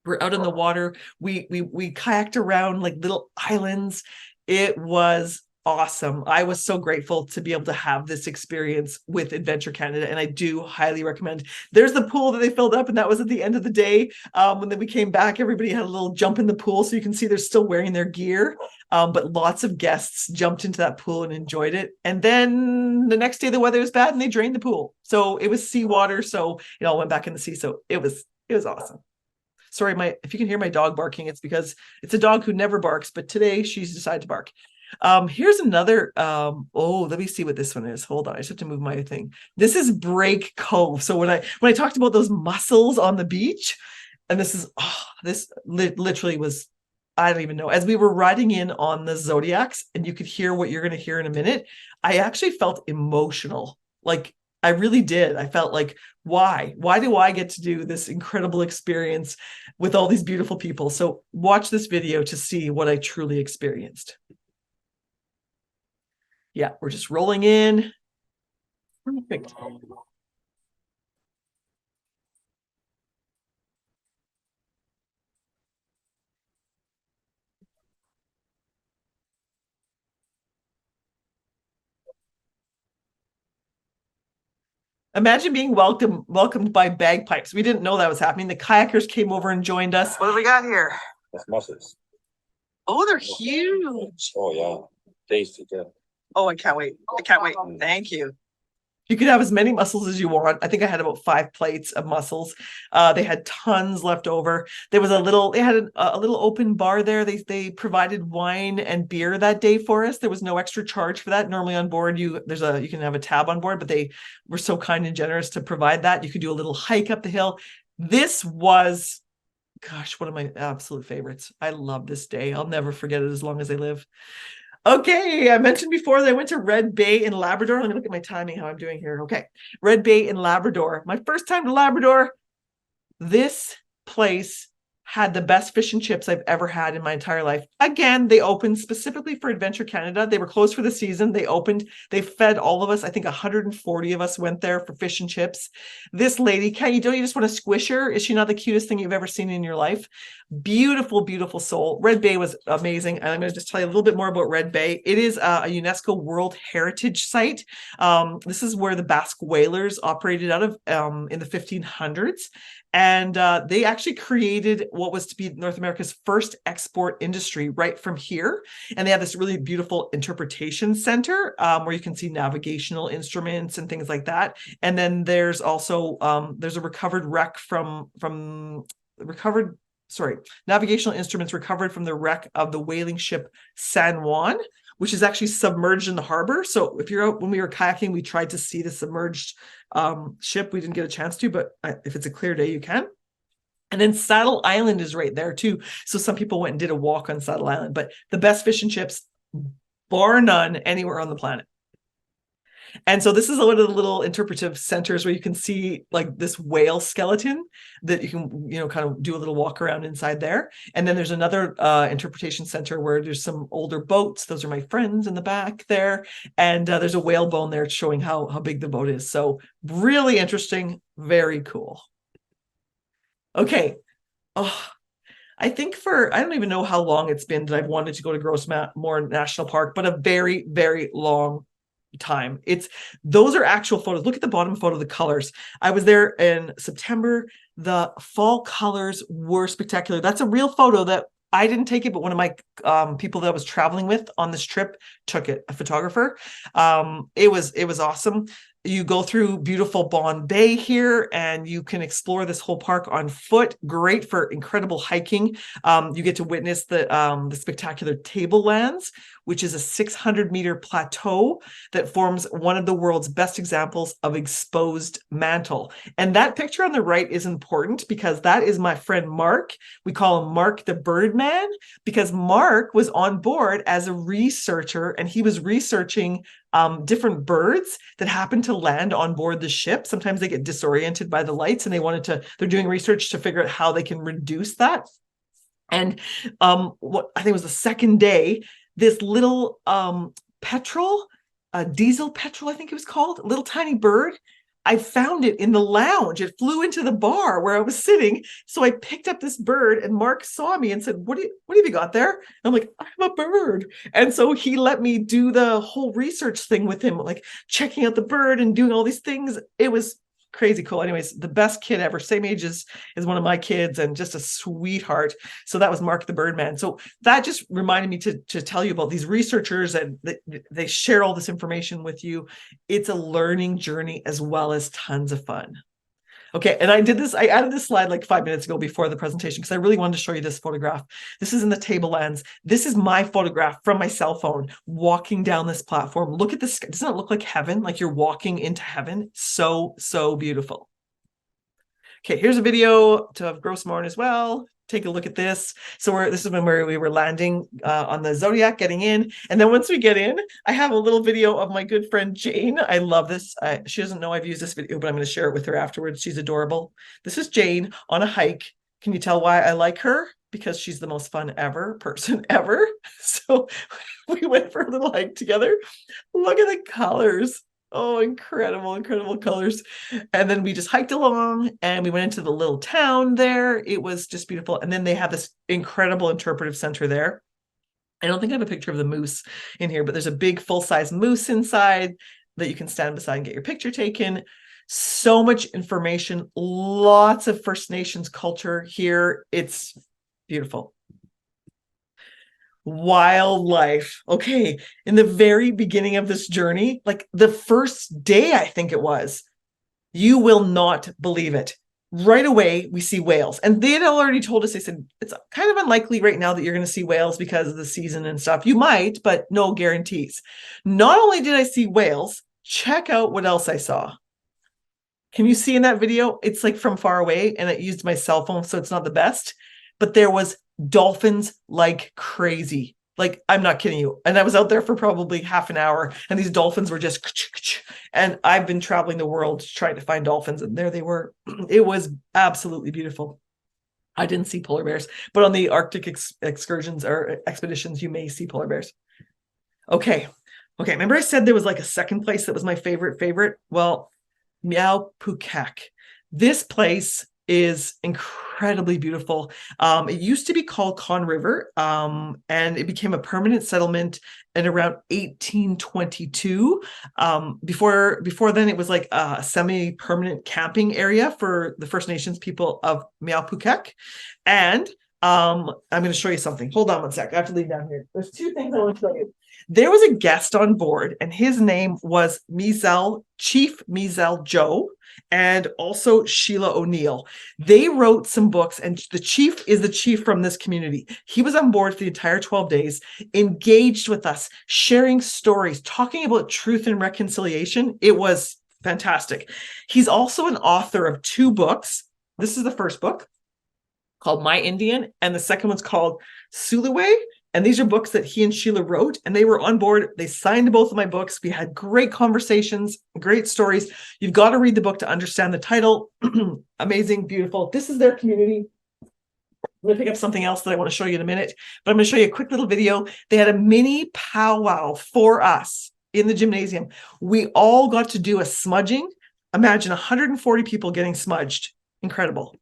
We're out in the water. We kayaked around like little islands. It was awesome. I was so grateful to be able to have this experience with Adventure Canada, and I do highly recommend. There's the pool that they filled up, and that was at the end of the day. When then we came back, everybody had a little jump in the pool, so you can see they're still wearing their gear. But lots of guests jumped into that pool and enjoyed it. And then the next day, the weather was bad, and they drained the pool, so it was seawater. So it all went back in the sea. So it was awesome. Sorry, if you can hear my dog barking, it's because it's a dog who never barks, but today she's decided to bark. Here's another, let me see what this one is. Hold on, I just have to move my thing. This is Break Cove. So when I talked about those mussels on the beach, and this literally was, I don't even know. As we were riding in on the Zodiacs, and you could hear what you're going to hear in a minute, I actually felt emotional. Like, I really did. I felt like, why do I get to do this incredible experience with all these beautiful people? So watch this video to see what I truly experienced. Yeah, we're just rolling in. Perfect. Imagine being welcomed by bagpipes. We didn't know that was happening. The kayakers came over and joined us. What do we got here? That's mussels. Oh, they're huge. Oh yeah, tasty. Yeah. Oh, I can't wait. I can't wait. Thank you. You could have as many mussels as you want. I think I had about 5 plates of mussels. They had tons left over. They had a little open bar there. They provided wine and beer that day for us. There was no extra charge for that. Normally on board, you can have a tab on board, but they were so kind and generous to provide that. You could do a little hike up the hill. This was, gosh, one of my absolute favorites. I love this day. I'll never forget it as long as I live. Okay, I mentioned before that I went to Red Bay in Labrador. Let me look at my timing, how I'm doing here. Okay, Red Bay in Labrador. My first time to Labrador. This place had the best fish and chips I've ever had in my entire life. Again, they opened specifically for Adventure Canada. They were closed for the season. They opened, they fed all of us. I think 140 of us went there for fish and chips. This lady, don't you just want to squish her? Is she not the cutest thing you've ever seen in your life? Beautiful, beautiful soul. Red Bay was amazing. And I'm going to just tell you a little bit more about Red Bay. It is a UNESCO World Heritage Site. This is where the Basque whalers operated out of in the 1500s. And they actually created what was to be North America's first export industry right from here. And they have this really beautiful interpretation center where you can see navigational instruments and things like that. And then there's also there's a recovered wreck navigational instruments recovered from the wreck of the whaling ship San Juan, which is actually submerged in the harbor. So if you're out, when we were kayaking, we tried to see the submerged ship. We didn't get a chance to, but if it's a clear day, you can. And then Saddle Island is right there too. So some people went and did a walk on Saddle Island, but the best fish and chips, bar none, anywhere on the planet. And so this is one of the little interpretive centers where you can see like this whale skeleton that you can, kind of do a little walk around inside there. And then there's another interpretation center where there's some older boats. Those are my friends in the back there. And there's a whale bone there showing how big the boat is. So really interesting, very cool. Okay. Oh, I think I don't even know how long it's been that I've wanted to go to Grossmore National Park, but a very, very long time. Those are actual photos. Look at the bottom photo, the colors. I was there in September. The fall colors were spectacular. That's a real photo that I didn't take it, but one of my people that I was traveling with on this trip took it, a photographer. It was awesome. You go through beautiful Bond Bay here and you can explore this whole park on foot. Great for incredible hiking. You get to witness the spectacular Tablelands, which is a 600-meter plateau that forms one of the world's best examples of exposed mantle. And that picture on the right is important because that is my friend Mark. We call him Mark the Birdman because Mark was on board as a researcher and he was researching different birds that happen to land on board the ship. Sometimes they get disoriented by the lights and they're doing research to figure out how they can reduce that. And what I think was the second day, this little diesel petrel, I think it was called, little tiny bird. I found it in the lounge. It flew into the bar where I was sitting. So I picked up this bird and Mark saw me and said, what have you got there? And I'm like, I'm a bird. And so he let me do the whole research thing with him, like checking out the bird and doing all these things. It was crazy cool. Anyways, the best kid ever, same age as one of my kids and just a sweetheart. So that was Mark the Birdman. So that just reminded me to tell you about these researchers and they share all this information with you. It's a learning journey as well as tons of fun. Okay, and I added this slide like 5 minutes ago before the presentation because I really wanted to show you this photograph. This is in the Tablelands. This is my photograph from my cell phone walking down this platform. Look at this. Doesn't it look like heaven? Like you're walking into heaven? So, so beautiful. Okay, here's a video of Grossmore as well. Take a look at this. So this is when we were landing on the Zodiac, getting in. And then once we get in, I have a little video of my good friend Jane. I love this. She doesn't know I've used this video, but I'm going to share it with her afterwards. She's adorable. This is Jane on a hike. Can you tell why I like her? Because she's the most fun person ever. So we went for a little hike together. Look at the colors. Oh, incredible, incredible colors. And then we just hiked along and we went into the little town there. It was just beautiful. And then they have this incredible interpretive center there. I don't think I have a picture of the moose in here, but there's a big full-size moose inside that you can stand beside and get your picture taken. So much information, lots of First Nations culture here. It's beautiful. Wildlife. Okay, in the very beginning of this journey, like the first day, I think it was, you will not believe it. Right away, we see whales. And they had already told us, they said, it's kind of unlikely right now that you're going to see whales because of the season and stuff. You might, but no guarantees. Not only did I see whales, check out what else I saw. Can you see in that video? It's like from far away and I used my cell phone, so it's not the best, but there was dolphins like crazy. Like, I'm not kidding you. And I was out there for probably half an hour and these dolphins were just, and I've been traveling the world trying to find dolphins and there they were. It was absolutely beautiful. I didn't see polar bears, but on the Arctic excursions or expeditions, you may see polar bears. Okay. Remember I said there was like a second place that was my favorite? Well, Meow Pukak. This place is incredibly beautiful. It used to be called Con River, and it became a permanent settlement in around 1822. Before then, it was like a semi-permanent camping area for the First Nations people of Meow Pukak. And I'm going to show you something. Hold on one sec. I have to leave down here. There's two things I want to show you. There was a guest on board, and his name was Chief Mizell Joe, and also Sheila O'Neill. They wrote some books, and the chief is the chief from this community. He was on board for the entire 12 days, engaged with us, sharing stories, talking about truth and reconciliation. It was fantastic. He's also an author of 2 books. This is the first book, called My Indian, and the second one's called Sulaway. And these are books that he and Sheila wrote, and they were on board. They signed both of my books. We had great conversations, great stories. You've got to read the book to understand the title. Amazing, beautiful. This is their community. I'm going to pick up something else that I want to show you in a minute, but I'm going to show you a quick little video. They had a mini powwow for us in the gymnasium. We all got to do a smudging. Imagine 140 people getting smudged. Incredible.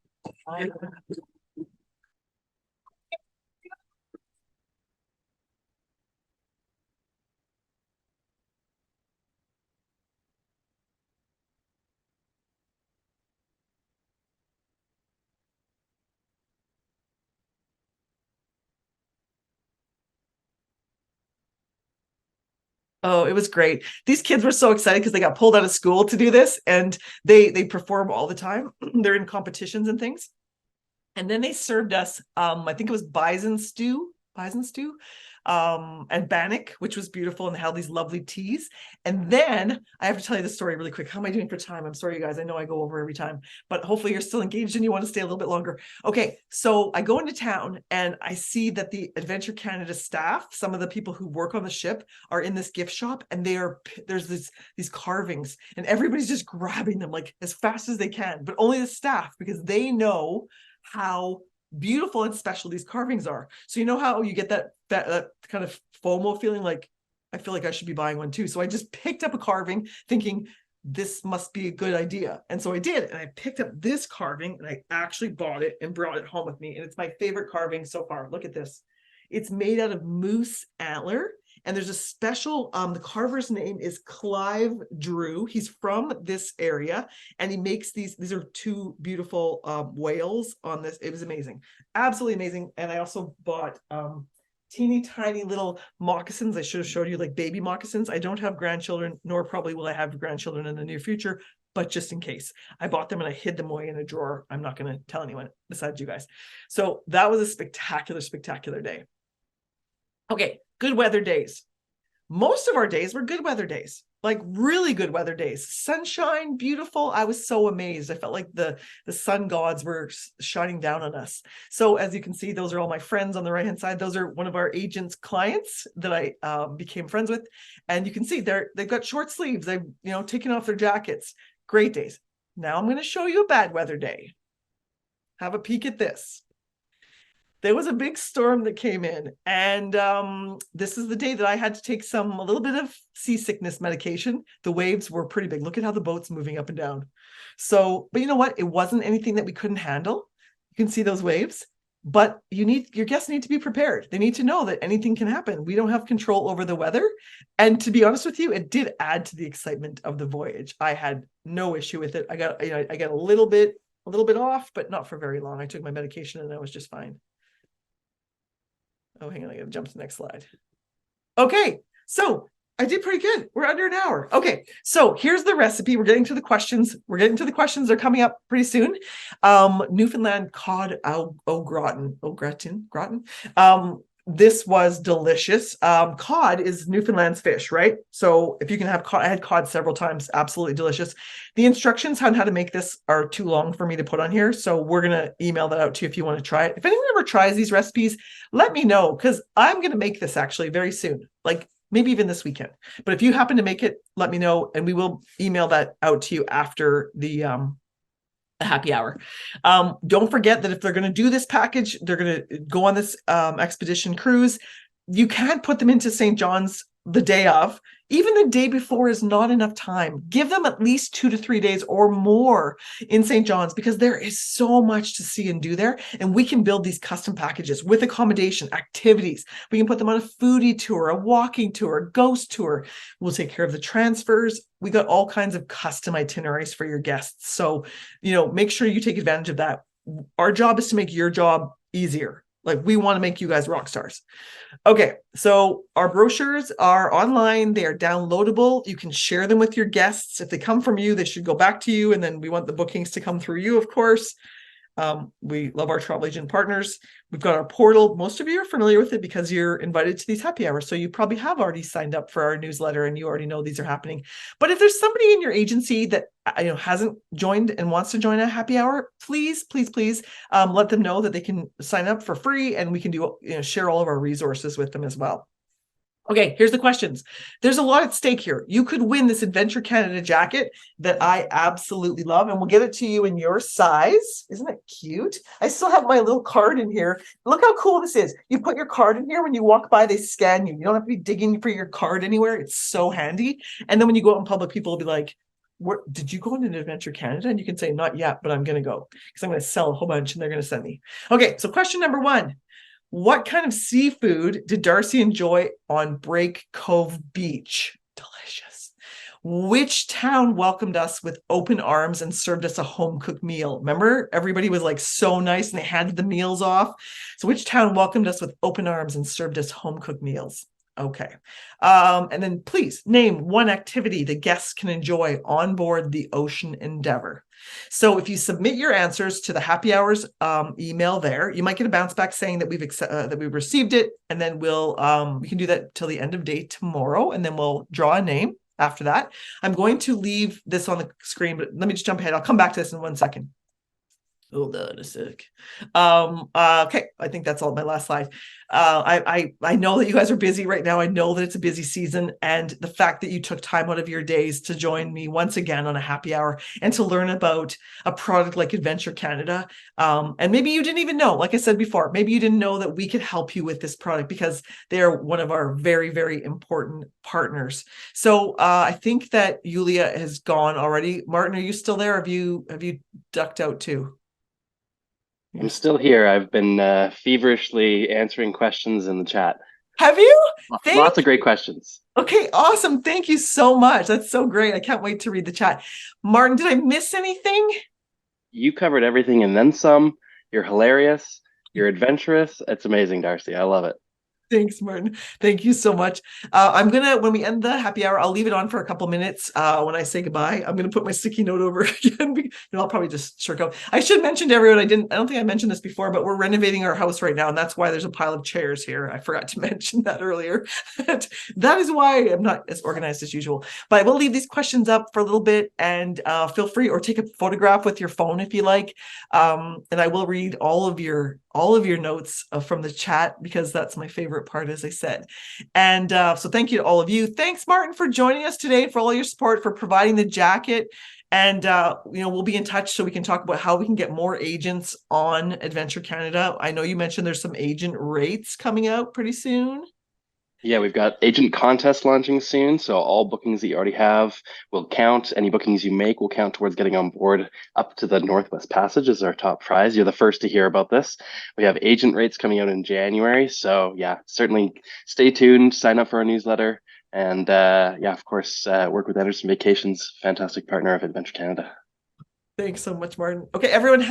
Oh, it was great. These kids were so excited because they got pulled out of school to do this, and they perform all the time. They're in competitions and things. And then they served us, I think it was bison stew, and bannock, which was beautiful, and they had these lovely teas. And then I have to tell you the story really quick. How am I doing for time? I'm sorry, you guys. I know I go over every time, but hopefully you're still engaged and you want to stay a little bit longer. Okay, so I go into town and I see that the Adventure Canada staff, some of the people who work on the ship, are in this gift shop, and there's these carvings, and everybody's just grabbing them like as fast as they can, but only the staff, because they know how beautiful and special these carvings are. So you know how you get that kind of FOMO feeling, like I feel like I should be buying one too. So I just picked up a carving thinking this must be a good idea. And so I did, and I picked up this carving and I actually bought it and brought it home with me. And it's my favorite carving so far. Look at this. It's made out of moose antler. And there's a special, the carver's name is Clive Drew. He's from this area, and he makes these are 2 beautiful whales on this. It was amazing, absolutely amazing. And I also bought teeny tiny little moccasins. I should have showed you, like baby moccasins. I don't have grandchildren, nor probably will I have grandchildren in the near future, but just in case, I bought them and I hid them away in a drawer. I'm not going to tell anyone besides you guys. So that was a spectacular day. Okay, good weather days. Most of our days were good weather days, like really good weather days. Sunshine, beautiful. I was so amazed. I felt like the sun gods were shining down on us. So as you can see, those are all my friends on the right-hand side. Those are one of our agent's clients that I became friends with. And you can see they've got short sleeves. They've taken off their jackets. Great days. Now I'm going to show you a bad weather day. Have a peek at this. There was a big storm that came in, and this is the day that I had to take a little bit of seasickness medication. The waves were pretty big. Look at how the boat's moving up and down. So, but you know what? It wasn't anything that we couldn't handle. You can see those waves, but your guests need to be prepared. They need to know that anything can happen. We don't have control over the weather. And to be honest with you, it did add to the excitement of the voyage. I had no issue with it. I got a little bit off, but not for very long. I took my medication and I was just fine. Oh, hang on, I gotta jump to the next slide. Okay, so I did pretty good. We're under an hour. Okay, so here's the recipe. We're getting to the questions. They're coming up pretty soon. Newfoundland cod au gratin. This was delicious. Cod is Newfoundland's fish, right? So if you can have cod, I had cod several times, absolutely delicious. The instructions on how to make this are too long for me to put on here, so we're going to email that out to you if you want to try it. If anyone ever tries these recipes, let me know, because I'm going to make this actually very soon, like maybe even this weekend. But if you happen to make it, let me know, and we will email that out to you after the the happy hour. Don't forget that if they're going to do this package, they're going to go on this expedition cruise. You can't put them into St. John's the day of. Even the day before is not enough time. Give them at least 2 to 3 days or more in St. John's, because there is so much to see and do there. And we can build these custom packages with accommodation, activities. We can put them on a foodie tour, a walking tour, a ghost tour. We'll take care of the transfers. We got all kinds of custom itineraries for your guests. So, make sure you take advantage of that. Our job is to make your job easier. Like, we want to make you guys rock stars. Okay, so our brochures are online. They are downloadable. You can share them with your guests. If they come from you, they should go back to you. And then we want the bookings to come through you, of course. We love our travel agent partners. We've got our portal. Most of you are familiar with it because you're invited to these happy hours. So you probably have already signed up for our newsletter and you already know these are happening. But if there's somebody in your agency that hasn't joined and wants to join a happy hour, please let them know that they can sign up for free, and we can do share all of our resources with them as well. Okay, here's the questions. There's a lot at stake here. You could win this Adventure Canada jacket that I absolutely love, and we'll get it to you in your size. Isn't it cute? I still have my little card in here. Look how cool this is. You put your card in here. When you walk by, they scan you. You don't have to be digging for your card anywhere. It's so handy. And then when you go out in public, people will be like, did you go into Adventure Canada? And you can say, not yet, but I'm going to go because I'm going to sell a whole bunch and they're going to send me. Okay, so question number 1. What kind of seafood did Darcie enjoy on Break Cove Beach? Delicious. Which town welcomed us with open arms and served us a home-cooked meal? Remember, everybody was like so nice and they handed the meals off. So which town welcomed us with open arms and served us home-cooked meals? Okay. And then please name one activity the guests can enjoy on board the Ocean Endeavor. So if you submit your answers to the happy hours email there, you might get a bounce back saying that we've received it, and then we can do that till the end of day tomorrow, and then we'll draw a name after that. I'm going to leave this on the screen, but let me just jump ahead. I'll come back to this in 1 second. Hold on a sec. Okay, I think that's all my last slide. I know that you guys are busy right now. I know that it's a busy season, and the fact that you took time out of your days to join me once again on a happy hour and to learn about a product like Adventure Canada. And maybe you didn't even know, like I said before, maybe you didn't know that we could help you with this product because they're one of our very, very important partners. So I think that Yulia has gone already. Martin, are you still there? Have you ducked out too? I'm still here. I've been feverishly answering questions in the chat. Have you? Lots of great questions. Okay, awesome. Thank you so much. That's so great. I can't wait to read the chat. Martin, did I miss anything? You covered everything and then some. You're hilarious. You're adventurous. It's amazing, Darcie. I love it. Thanks, Martin. Thank you so much. When we end the happy hour, I'll leave it on for a couple minutes. When I say goodbye, I'm gonna put my sticky note over again. I'll probably just shirk out. I should mention to everyone, I don't think I mentioned this before, but we're renovating our house right now, and that's why there's a pile of chairs here. I forgot to mention that earlier. That is why I'm not as organized as usual. But I will leave these questions up for a little bit, and feel free, or take a photograph with your phone if you like. And I will read all of your notes from the chat, because that's my favorite part, as I said. And so thank you to all of you. Thanks, Martin, for joining us today, for all your support, for providing the jacket. And we'll be in touch so we can talk about how we can get more agents on Adventure Canada. I know you mentioned there's some agent rates coming out pretty soon. Yeah, we've got agent contest launching soon. So all bookings that you already have will count. Any bookings you make will count towards getting on board up to the Northwest Passage as our top prize. You're the first to hear about this. We have agent rates coming out in January. So yeah, certainly stay tuned, sign up for our newsletter. And of course, work with Anderson Vacations, fantastic partner of Adventure Canada. Thanks so much, Martin. Okay, everyone,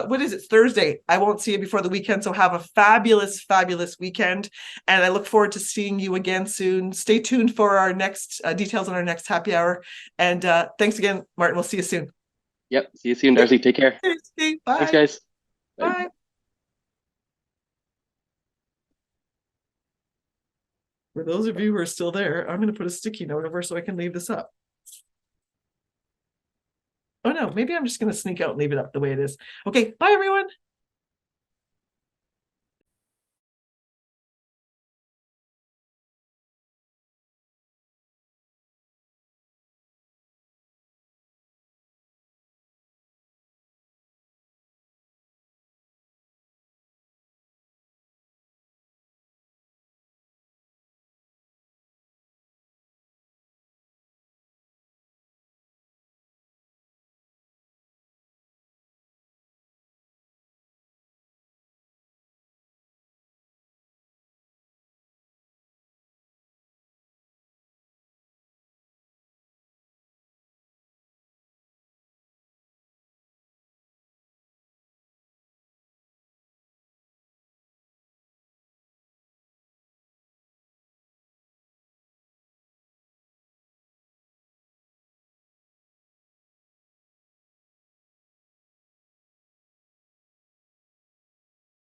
what is it? Thursday. I won't see you before the weekend, so have a fabulous, fabulous weekend. And I look forward to seeing you again soon. Stay tuned for our next details on our next happy hour. And thanks again, Martin. We'll see you soon. Yep. See you soon, Darcie. Take care. Bye. Thanks, guys. Bye. For those of you who are still there, I'm going to put a sticky note over so I can leave this up. Oh no, maybe I'm just going to sneak out and leave it up the way it is. Okay, bye everyone.